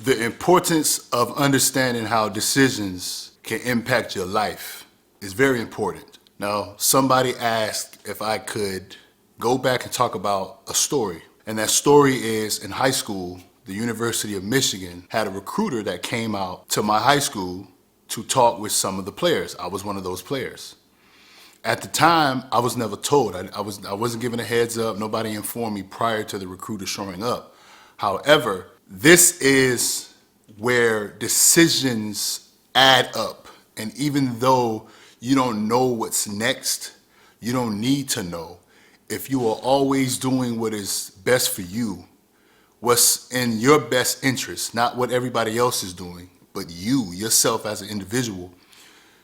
The importance of understanding how decisions can impact your life is very important. Now, somebody asked if I could go back and talk about a story. And that story is in high school, the University of Michigan had a recruiter that came out to my high school to talk with some of the players. I was one of those players. At the time, I was never told. I wasn't given a heads up. Nobody informed me prior to the recruiter showing up. However, this is where decisions add up. And even though you don't know what's next, you don't need to know. If you are always doing what is best for you, what's in your best interest, not what everybody else is doing, but you, yourself as an individual,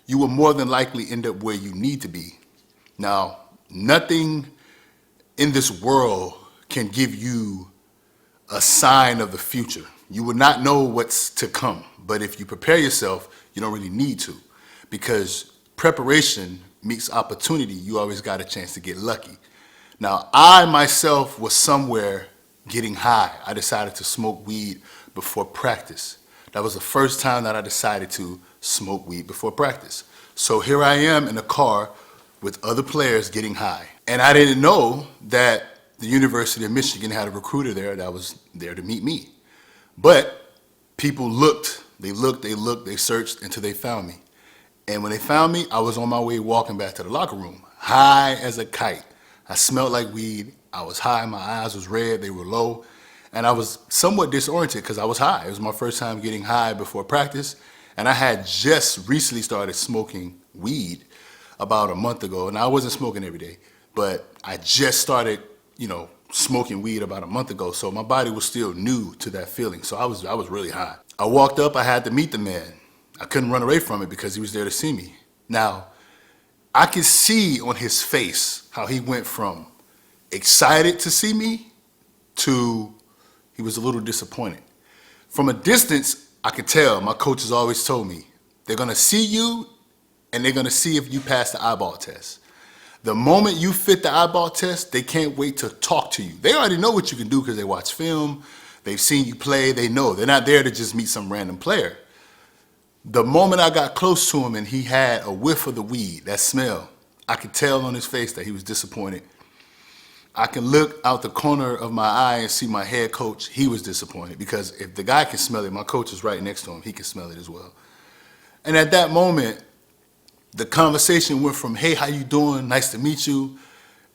you will more than likely end up where you need to be. Now, nothing in this world can give you a sign of the future. You will not know what's to come, but if you prepare yourself, you don't really need to, because preparation meets opportunity. You always got a chance to get lucky. Now, I myself was somewhere getting high. I decided to smoke weed before practice. That was the first time that I decided to smoke weed before practice. So here I am in a car with other players getting high. And I didn't know that the University of Michigan had a recruiter there that was there to meet me. But people looked, they searched until they found me. And when they found me, I was on my way walking back to the locker room, high as a kite. I smelled like weed. I was high. My eyes was red. They were low. And I was somewhat disoriented because I was high. It was my first time getting high before practice. And I had just recently started smoking weed about a month ago. And I wasn't smoking every day, but I just started, smoking weed about a month ago. So my body was still new to that feeling. So I was really high. I walked up. I had to meet the man. I couldn't run away from it because he was there to see me. Now, I could see on his face how he went from excited to see me to he was a little disappointed. From a distance, I could tell. My coaches always told me, they're going to see you and they're going to see if you pass the eyeball test. The moment you fit the eyeball test, they can't wait to talk to you. They already know what you can do because they watch film. They've seen you play. They know. They're not there to just meet some random player. The moment I got close to him and he had a whiff of the weed, that smell, I could tell on his face that he was disappointed. I can look out the corner of my eye and see my head coach. He was disappointed because if the guy can smell it, my coach is right next to him. He can smell it as well. And at that moment, the conversation went from, hey, how you doing? Nice to meet you.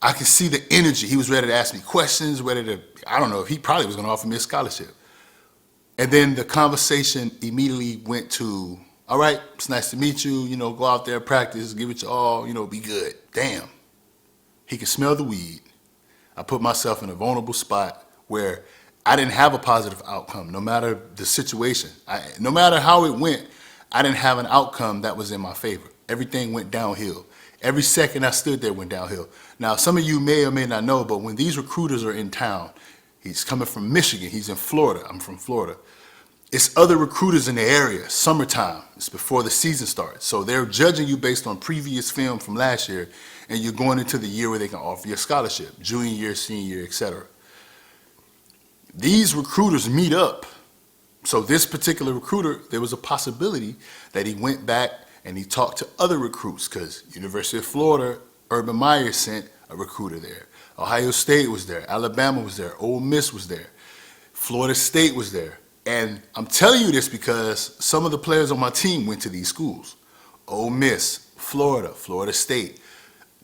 I could see the energy. He was ready to ask me questions, I don't know, if he probably was going to offer me a scholarship. And then the conversation immediately went to, all right, it's nice to meet you, go out there, practice, give it your all, be good. Damn. He could smell the weed. I put myself in a vulnerable spot where I didn't have a positive outcome, no matter the situation. No matter how it went, I didn't have an outcome that was in my favor. Everything went downhill. Every second I stood there went downhill. Now, some of you may or may not know, but when these recruiters are in town, he's coming from Michigan, he's in Florida, I'm from Florida. It's other recruiters in the area, summertime, it's before the season starts. So they're judging you based on previous film from last year, and you're going into the year where they can offer you a scholarship, junior year, senior year, etc. These recruiters meet up. So this particular recruiter, there was a possibility that he went back and he talked to other recruits because University of Florida, Urban Meyer sent a recruiter there. Ohio State was there, Alabama was there, Ole Miss was there, Florida State was there. And I'm telling you this because some of the players on my team went to these schools. Ole Miss, Florida, Florida State,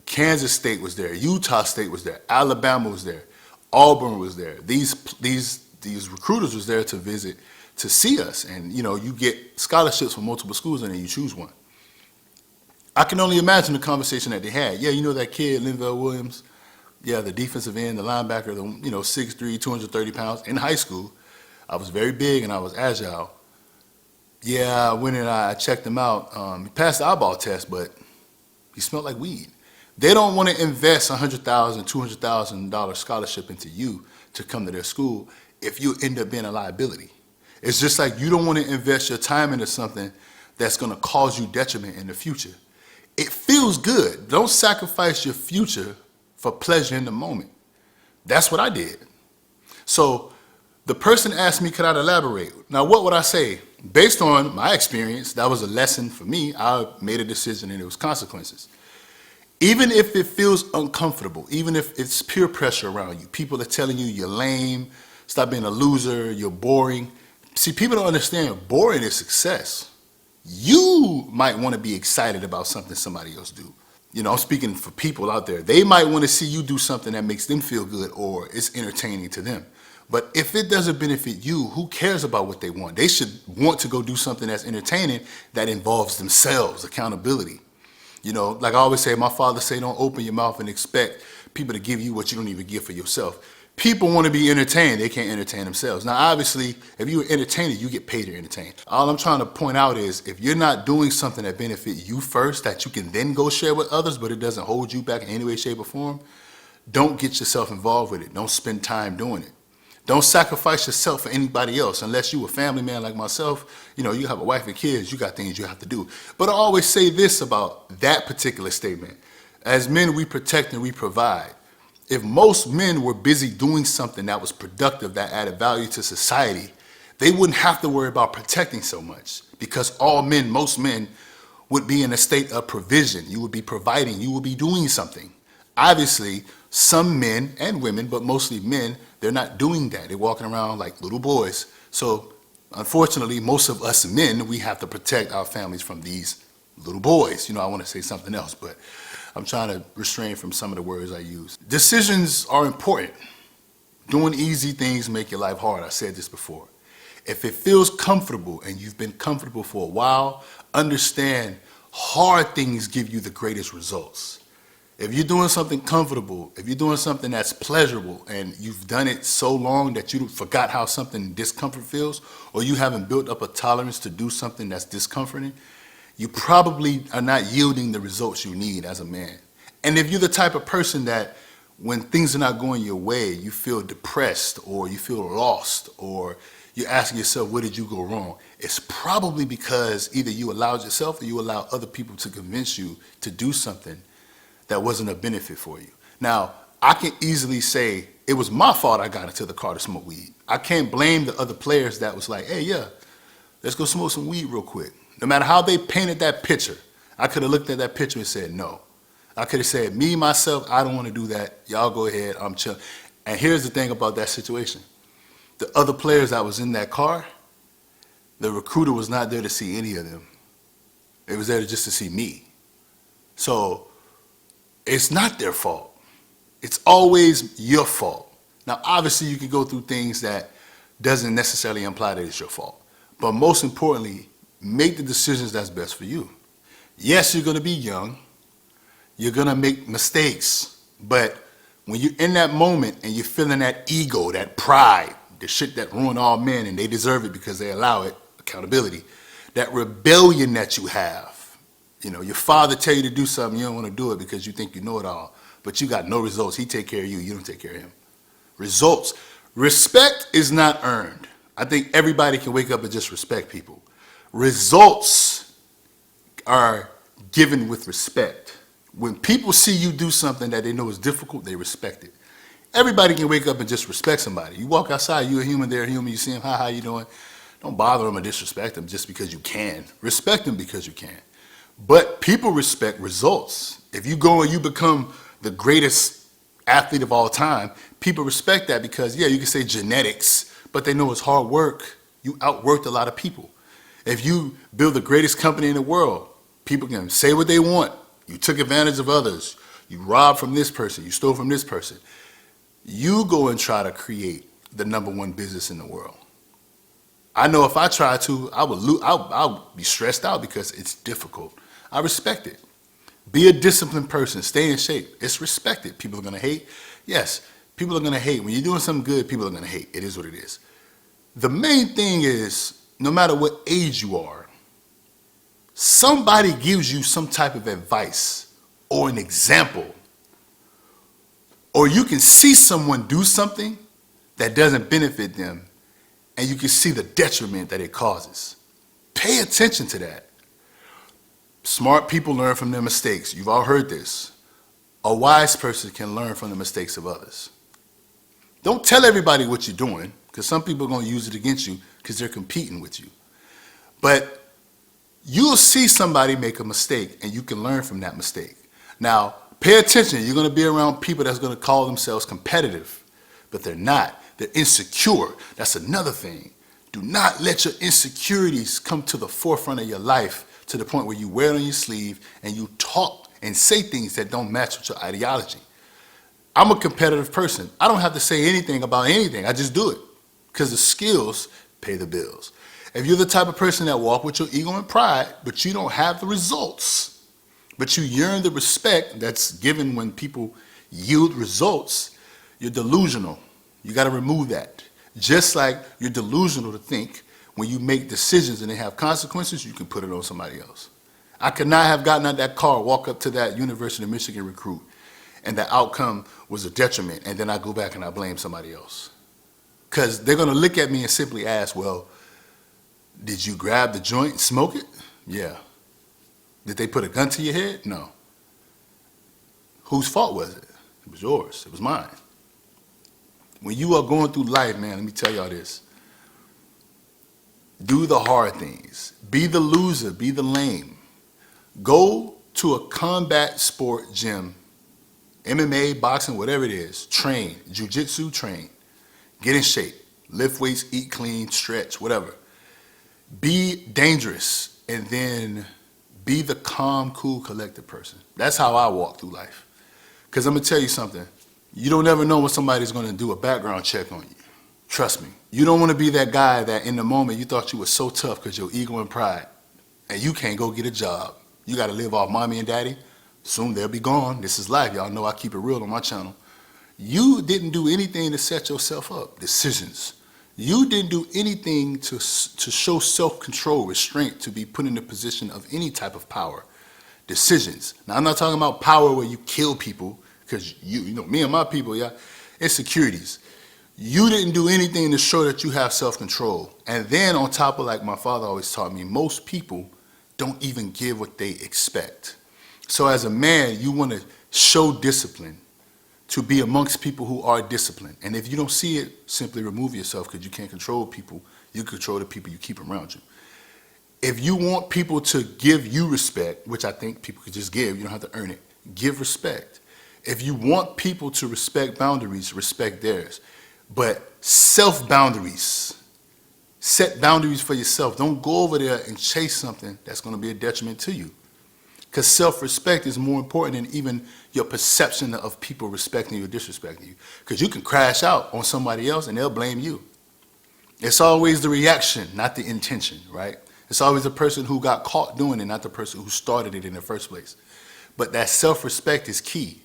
Kansas State was there, Utah State was there, Alabama was there, Auburn was there. These recruiters was there to visit, to see us. And you get scholarships from multiple schools and then you choose one. I can only imagine the conversation that they had. Yeah, that kid, Linval Williams, yeah, the defensive end, the linebacker, 6'3", 230 pounds in high school. I was very big and I was agile. Yeah, I went and I checked him out. He passed the eyeball test, but he smelled like weed. They don't want to invest $100,000, $200,000 scholarship into you to come to their school if you end up being a liability. It's just like you don't want to invest your time into something that's going to cause you detriment in the future. It feels good. Don't sacrifice your future for pleasure in the moment. That's what I did. So The person asked me, could I elaborate? Now, what would I say? Based on my experience, that was a lesson for me. I made a decision and it was consequences. Even if it feels uncomfortable, even if it's peer pressure around you, people are telling you you're lame, stop being a loser, you're boring. See, people don't understand boring is success. You might want to be excited about something somebody else do. You know, I'm speaking for people out there. They might want to see you do something that makes them feel good or it's entertaining to them. But if it doesn't benefit you, who cares about what they want? They should want to go do something that's entertaining that involves themselves, accountability. You know, like I always say, my father say, don't open your mouth and expect people to give you what you don't even give for yourself. People want to be entertained. They can't entertain themselves. Now, obviously, if you're an entertainer, you get paid to entertain. All I'm trying to point out is if you're not doing something that benefits you first, that you can then go share with others, but it doesn't hold you back in any way, shape, or form, don't get yourself involved with it. Don't spend time doing it. Don't sacrifice yourself for anybody else unless you a family man like myself. You know, you have a wife and kids, you got things you have to do. But I always say this about that particular statement. As men, we protect and we provide. If most men were busy doing something that was productive, that added value to society, they wouldn't have to worry about protecting so much because all men, most men, would be in a state of provision. You would be providing, you would be doing something. Obviously, some men and women, but mostly men, they're not doing that. They're walking around like little boys. So unfortunately, most of us men, we have to protect our families from these little boys. You know, I want to say something else, but I'm trying to restrain from some of the words I use. Decisions are important. Doing easy things make your life hard. I said this before. If it feels comfortable and you've been comfortable for a while, understand hard things give you the greatest results. If you're doing something comfortable, if you're doing something that's pleasurable and you've done it so long that you forgot how something discomfort feels, or you haven't built up a tolerance to do something that's discomforting, you probably are not yielding the results you need as a man. And if you're the type of person that when things are not going your way, you feel depressed or you feel lost or you're asking yourself, where did you go wrong? It's probably because either you allowed yourself or you allowed other people to convince you to do something that wasn't a benefit for you. Now, I can easily say it was my fault I got into the car to smoke weed. I can't blame the other players that was like, hey, yeah, let's go smoke some weed real quick. No matter how they painted that picture, I could have looked at that picture and said no. I could have said, me, myself, I don't want to do that. Y'all go ahead, I'm chill. And here's the thing about that situation. The other players that was in that car, the recruiter was not there to see any of them. It was there just to see me. So it's not their fault. It's always your fault. Now, obviously, you can go through things that doesn't necessarily imply that it's your fault. But most importantly, make the decisions that's best for you. Yes, you're going to be young. You're going to make mistakes. But when you're in that moment and you're feeling that ego, that pride, the shit that ruin all men, and they deserve it because they allow it, accountability, that rebellion that you have. You know, your father tell you to do something, you don't want to do it because you think you know it all, but you got no results. He take care of you, you don't take care of him. Results. Respect is not earned. I think everybody can wake up and just respect people. Results are given with respect. When people see you do something that they know is difficult, they respect it. Everybody can wake up and just respect somebody. You walk outside, you're a human, they're a human, you see them, hi, how you doing? Don't bother them or disrespect them just because you can. Respect them because you can. But people respect results. If you go and you become the greatest athlete of all time, people respect that because, yeah, you can say genetics, but they know it's hard work. You outworked a lot of people. If you build the greatest company in the world, people can say what they want. You took advantage of others. You robbed from this person. You stole from this person. You go and try to create the #1 business in the world. I know if I try to, I'll be stressed out because it's difficult. I respect it. Be a disciplined person. Stay in shape. It's respected. People are going to hate. Yes, people are going to hate. When you're doing something good, people are going to hate. It is what it is. The main thing is, no matter what age you are, somebody gives you some type of advice or an example, or you can see someone do something that doesn't benefit them, and you can see the detriment that it causes. Pay attention to that. Smart people learn from their mistakes. You've all heard this. A wise person can learn from the mistakes of others. Don't tell everybody what you're doing. because some people are going to use it against you because they're competing with you. But you'll see somebody make a mistake, and you can learn from that mistake. Now, pay attention. You're going to be around people that's going to call themselves competitive, but they're not. They're insecure. That's another thing. Do not let your insecurities come to the forefront of your life to the point where you wear it on your sleeve and you talk and say things that don't match with your ideology. I'm a competitive person. I don't have to say anything about anything. I just do it because the skills pay the bills. If you're the type of person that walk with your ego and pride, but you don't have the results, but you yearn the respect that's given when people yield results, you're delusional. You got to remove that. Just like you're delusional to think when you make decisions and they have consequences, you can put it on somebody else. I could not have gotten out that car, walk up to that University of Michigan recruit, and the outcome was a detriment, and then I go back and I blame somebody else. Because they're going to look at me and simply ask, well, did you grab the joint and smoke it? Yeah. Did they put a gun to your head? No. Whose fault was it? It was yours. It was mine. When you are going through life, man, let me tell y'all this. Do the hard things. Be the loser. Be the lame. Go to a combat sport gym, MMA, boxing, whatever it is. Train. Jiu-jitsu, train. Get in shape. Lift weights, eat clean, stretch, whatever. Be dangerous, and then be the calm, cool, collected person. That's how I walk through life. Because I'm going to tell you something. You don't ever know when somebody's going to do a background check on you. Trust me. You don't want to be that guy that in the moment you thought you were so tough because your ego and pride, and you can't go get a job. You got to live off mommy and daddy. Soon they'll be gone. This is life. Y'all know I keep it real on my channel. You didn't do anything to set yourself up. Decisions. You didn't do anything to show self-control, restraint, to be put in a position of any type of power. Decisions. Now, I'm not talking about power where you kill people, because you know, me and my people, yeah, insecurities. You didn't do anything to show that you have self-control. And then on top of, like my father always taught me, most people don't even give what they expect. So as a man, you want to show discipline, to be amongst people who are disciplined. And if you don't see it, simply remove yourself, because you can't control people. You control the people you keep around you. If you want people to give you respect, which I think people could just give, you don't have to earn it, give respect. If you want people to respect boundaries, respect theirs. But self-boundaries. Set boundaries for yourself. Don't go over there and chase something that's going to be a detriment to you. Because self-respect is more important than even your perception of people respecting you or disrespecting you. Because you can crash out on somebody else and they'll blame you. It's always the reaction, not the intention, right? It's always the person who got caught doing it, not the person who started it in the first place. But that self-respect is key.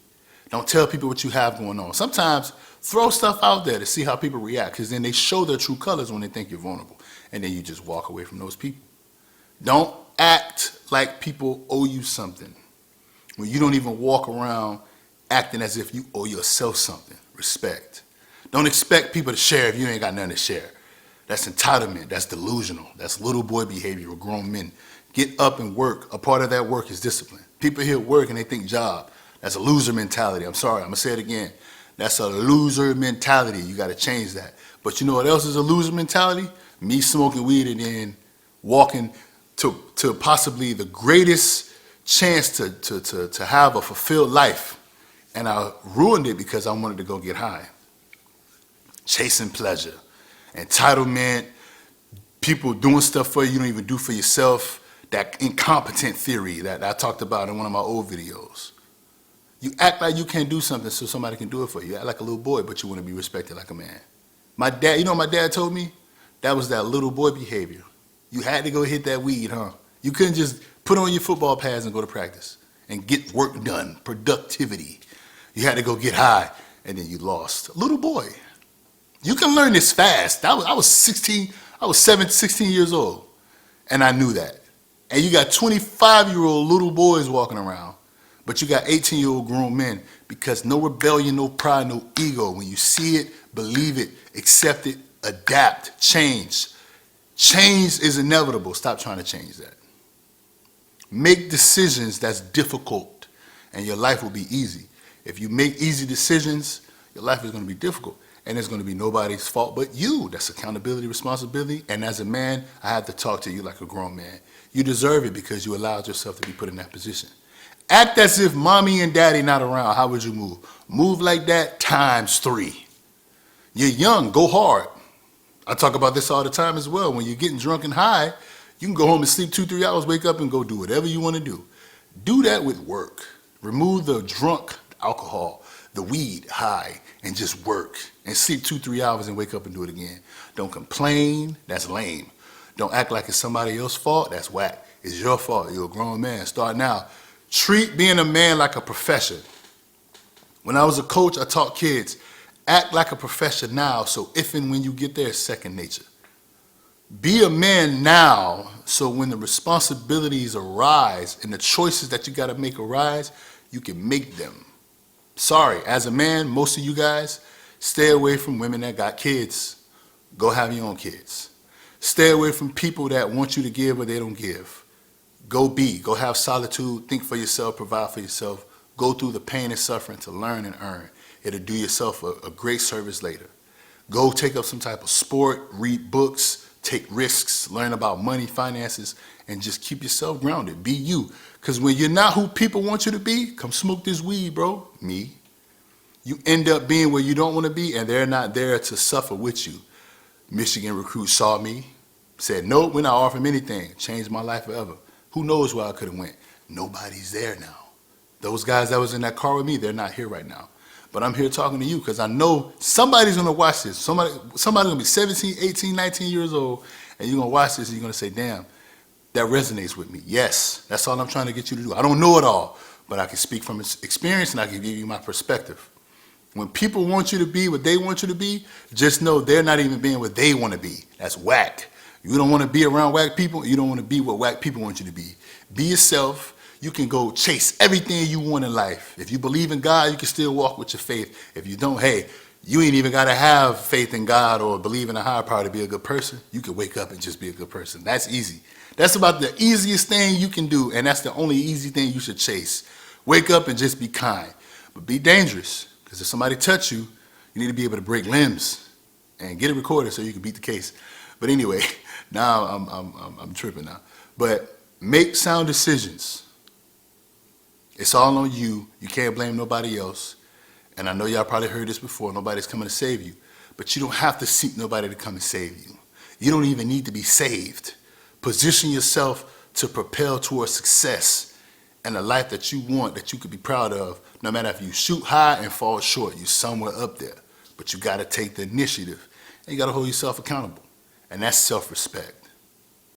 Don't tell people what you have going on. Sometimes throw stuff out there to see how people react, because then they show their true colors when they think you're vulnerable. And then you just walk away from those people. Don't act like people owe you something when you don't even walk around acting as if you owe yourself something. Respect. Don't expect people to share if you ain't got nothing to share. That's entitlement. That's delusional. That's little boy behavior of grown men. Get up and work. A part of that work is discipline. People hear work and they think job. That's a loser mentality. I'm sorry, I'm going to say it again. That's a loser mentality. You got to change that. But you know what else is a loser mentality? Me smoking weed and then walking to possibly the greatest chance to have a fulfilled life. And I ruined it because I wanted to go get high. Chasing pleasure. Entitlement. People doing stuff for you you don't even do for yourself. That incompetent theory that I talked about in one of my old videos. You act like you can't do something so somebody can do it for you. You act like a little boy, but you want to be respected like a man. My dad, you know what my dad told me? That was that little boy behavior. You had to go hit that weed, huh? You couldn't just put on your football pads and go to practice and get work done, productivity. You had to go get high, and then you lost. Little boy. You can learn this fast. I was 16 years old, and I knew that. And you got 25-year-old little boys walking around. But you got 18-year-old grown men, because no rebellion, no pride, no ego. When you see it, believe it, accept it, adapt, change. Change is inevitable. Stop trying to change that. Make decisions that's difficult, and your life will be easy. If you make easy decisions, your life is going to be difficult. and it's going to be nobody's fault but you. That's accountability, responsibility. And as a man, I have to talk to you like a grown man. You deserve it because you allowed yourself to be put in that position. Act as if mommy and daddy not around. How would you move? Move like that times 3. You're young, go hard. I talk about this all the time as well. When you're getting drunk and high, you can go home and sleep 2-3 hours, wake up and go do whatever you want to do. Do that with work. Remove the drunk alcohol, the weed high, and just work. And sleep 2-3 hours and wake up and do it again. Don't complain, that's lame. Don't act like it's somebody else's fault, that's whack. It's your fault, you're a grown man. Start now. Treat being a man like a profession. When I was a coach, I taught kids, act like a profession now, so if and when you get there, it's second nature. Be a man now, so when the responsibilities arise and the choices that you got to make arise, you can make them. Sorry, as a man, most of you guys, stay away from women that got kids. Go have your own kids. Stay away from people that want you to give but they don't give. Go have solitude, think for yourself, provide for yourself. Go through the pain and suffering to learn and earn. It'll do yourself a great service later. Go take up some type of sport, read books, take risks, learn about money, finances, and just keep yourself grounded. Be you. Because when you're not who people want you to be, come smoke this weed, bro. Me. You end up being where you don't want to be, and they're not there to suffer with you. Michigan recruit saw me, said, nope, we're not offering anything. Changed my life forever. Who knows where I could have went? Nobody's there now. Those guys that was in that car with me, they're not here right now. But I'm here talking to you because I know somebody's going to watch this. Somebody's going to be 17, 18, 19 years old, and you're going to watch this and you're going to say, damn, that resonates with me. Yes, that's all I'm trying to get you to do. I don't know it all, but I can speak from experience and I can give you my perspective. When people want you to be what they want you to be, just know they're not even being what they want to be. That's whack. You don't want to be around whack people. You don't want to be what whack people want you to be. Be yourself. You can go chase everything you want in life. If you believe in God, you can still walk with your faith. If you don't, hey, you ain't even got to have faith in God or believe in a higher power to be a good person. You can wake up and just be a good person. That's easy. That's about the easiest thing you can do, and that's the only easy thing you should chase. Wake up and just be kind. But be dangerous, because if somebody touch you, you need to be able to break limbs and get it recorded so you can beat the case. But anyway, now I'm tripping now. But make sound decisions. It's all on you. You can't blame nobody else. And I know y'all probably heard this before. Nobody's coming to save you. But you don't have to seek nobody to come and save you. You don't even need to be saved. Position yourself to propel towards success and a life that you want, that you could be proud of. No matter if you shoot high and fall short, you're somewhere up there. But you got to take the initiative. And you got to hold yourself accountable. And that's self-respect.